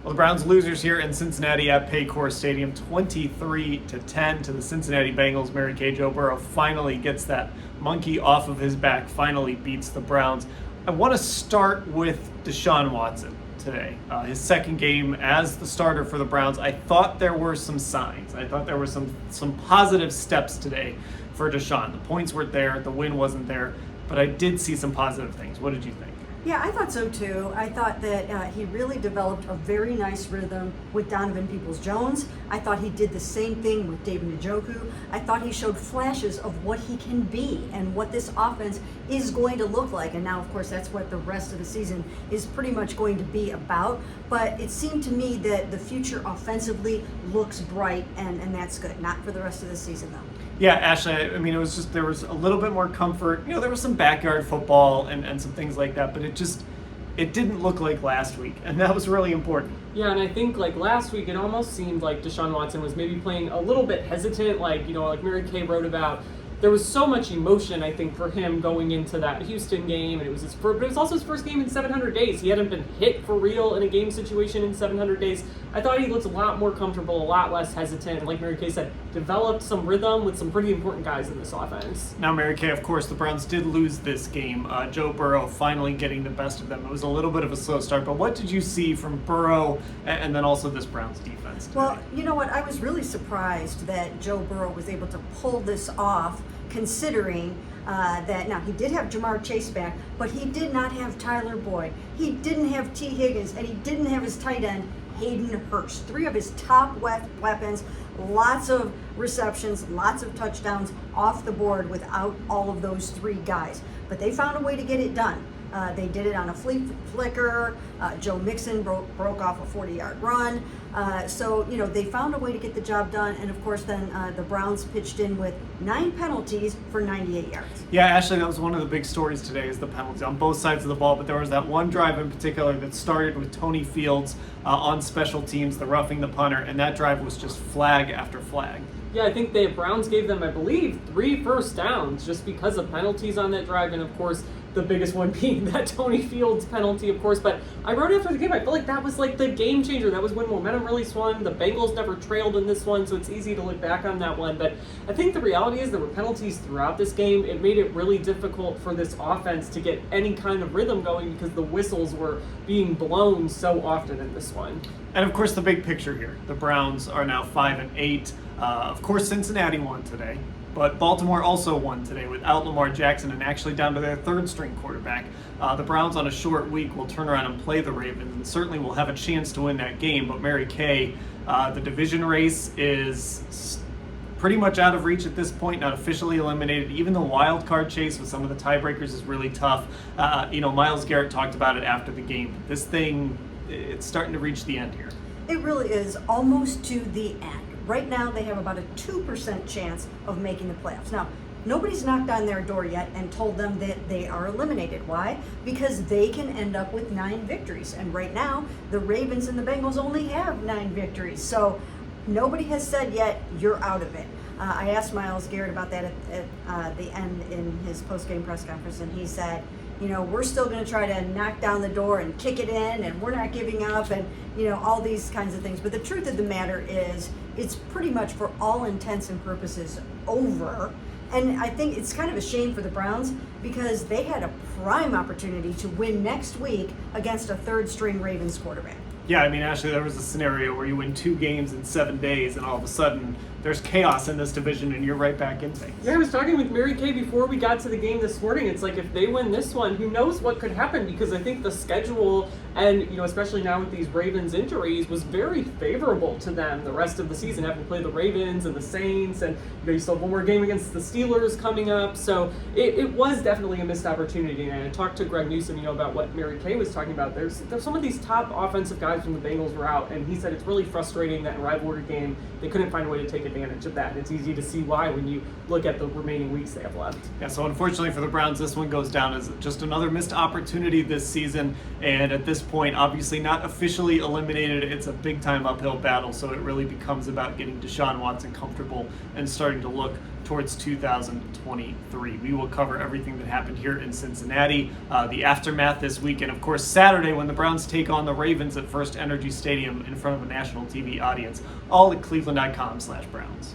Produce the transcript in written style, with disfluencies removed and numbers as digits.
Well, the Browns losers here in Cincinnati at Paycor Stadium, 23-10 to the Cincinnati Bengals. Mary Kay Joe Burrow finally gets that monkey off of his back, finally beats the Browns. I want to start with Deshaun Watson today. His second game as the starter for the Browns. I thought there were some signs. I thought there were some positive steps today for Deshaun. The points weren't there, the win wasn't there, but I did see some positive things. What did you think? Yeah, I thought so too. I thought that he really developed a very nice rhythm with Donovan Peoples-Jones. I thought he did the same thing with David Njoku. I thought he showed flashes of what he can be and what this offense is going to look like. And now, of course, that's what the rest of the season is pretty much going to be about. But it seemed to me that the future offensively looks bright, and that's good. Not for the rest of the season, though. Yeah, Ashley, I mean, there was a little bit more comfort. You know, there was some backyard football and some things like that, but it didn't look like last week, and that was really important. Yeah, and I think like last week, it almost seemed like Deshaun Watson was maybe playing a little bit hesitant, like Mary Kay wrote about. There was so much emotion, I think, for him going into that Houston game, and it was but it was also his first game in 700 days. He hadn't been hit for real in a game situation in 700 days. I thought he looked a lot more comfortable, a lot less hesitant, and like Mary Kay said, developed some rhythm with some pretty important guys in this offense. Now, Mary Kay, of course, the Browns did lose this game. Joe Burrow finally getting the best of them. It was a little bit of a slow start, but what did you see from Burrow and then also this Browns defense today? Well, you know what? I was really surprised that Joe Burrow was able to pull this off, considering that now he did have Jamar Chase back, but he did not have Tyler Boyd. He didn't have T. Higgins, and he didn't have his tight end, Hayden Hurst. Three of his top weapons, lots of receptions, lots of touchdowns off the board without all of those three guys. But they found a way to get it done. They did it on a flea flicker. Joe Mixon broke off a 40-yard run. So they found a way to get the job done. And of course, then the Browns pitched in with 9 penalties for 98 yards. Yeah, Ashley, that was one of the big stories today is the penalties on both sides of the ball. But there was that one drive in particular that started with Tony Fields on special teams, the roughing the punter, and that drive was just flag after flag. Yeah, I think the Browns gave them, I believe, 3 first downs just because of penalties on that drive, and of course, the biggest one being that Tony Fields penalty, of course. But I wrote after the game, I feel like that was like the game changer. That was when momentum really swung. The Bengals never trailed in this one, so it's easy to look back on that one. But I think the reality is there were penalties throughout this game. It made it really difficult for this offense to get any kind of rhythm going because the whistles were being blown so often in this one. And of course, the big picture here, the Browns are now 5-8. Of course, Cincinnati won today, but Baltimore also won today without Lamar Jackson and actually down to their third-string quarterback. The Browns on a short week will turn around and play the Ravens and certainly will have a chance to win that game. But Mary Kay, the division race is pretty much out of reach at this point, not officially eliminated. Even the wild card chase with some of the tiebreakers is really tough. Myles Garrett talked about it after the game. This thing, it's starting to reach the end here. It really is almost to the end. Right now, they have about a 2% chance of making the playoffs. Now, nobody's knocked on their door yet and told them that they are eliminated. Why? Because they can end up with 9 victories. And right now, the Ravens and the Bengals only have 9 victories. So nobody has said yet, you're out of it. I asked Myles Garrett about that at the end in his post-game press conference, and he said, we're still going to try to knock down the door and kick it in, and we're not giving up, and all these kinds of things. But the truth of the matter is, it's pretty much for all intents and purposes over. And I think it's kind of a shame for the Browns because they had a prime opportunity to win next week against a third-string Ravens quarterback. Yeah, I mean, Ashley, there was a scenario where you win 2 games in 7 days, and all of a sudden there's chaos in this division, and you're right back in things. Yeah, I was talking with Mary Kay before we got to the game this morning. It's like if they win this one, who knows what could happen? Because I think the schedule, and especially now with these Ravens injuries, was very favorable to them the rest of the season, having to play the Ravens and the Saints, and you still have one more game against the Steelers coming up. So it was definitely a missed opportunity. And I talked to Greg Newsom, about what Mary Kay was talking about. There's some of these top offensive guys from the Bengals were out, and he said it's really frustrating that in a rivalry game they couldn't find a way to take advantage of that. And it's easy to see why when you look at the remaining weeks they have left. Yeah, so unfortunately for the Browns, this one goes down as just another missed opportunity this season. And at this this point. Obviously not officially eliminated. It's a big time uphill battle, so it really becomes about getting Deshaun Watson comfortable and starting to look towards 2023. We will cover everything that happened here in Cincinnati, the aftermath this week, and of course Saturday when the Browns take on the Ravens at First Energy Stadium in front of a national TV audience, all at cleveland.com/Browns.